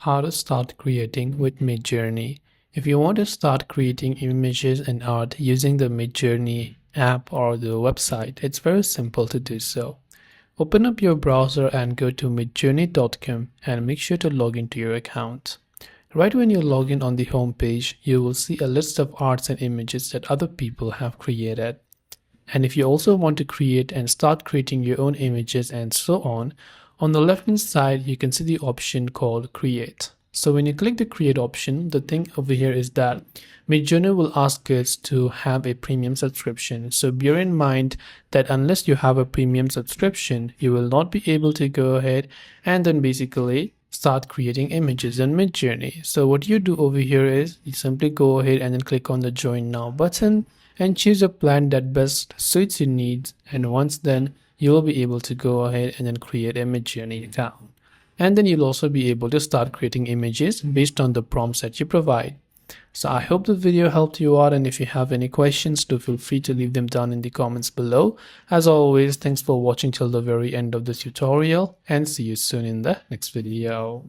How to start creating with MidJourney. If you want to start creating images and art using the MidJourney app or the website, it's very simple to do so. Open up your browser and go to midjourney.com and make sure to log into your account. Right when you log in on the home page, you will see a list of arts and images that other people have created. And if you also want to create and start creating your own images and so on the left hand side you can see the option called create. So when you click the create option, the thing over here is that MidJourney will ask us to have a premium subscription. So bear in mind that unless you have a premium subscription, you will not be able to go ahead and then basically start creating images in MidJourney. So what you do over here is you simply go ahead and then click on the join now button and choose a plan that best suits your needs, and once then you will be able to go ahead and then create a MidJourney account, and then you'll also be able to start creating images based on the prompts that you provide. So I hope the video helped you out, and if you have any questions, do feel free to leave them down in the comments below. As always, thanks for watching till the very end of the tutorial, and see you soon in the next video.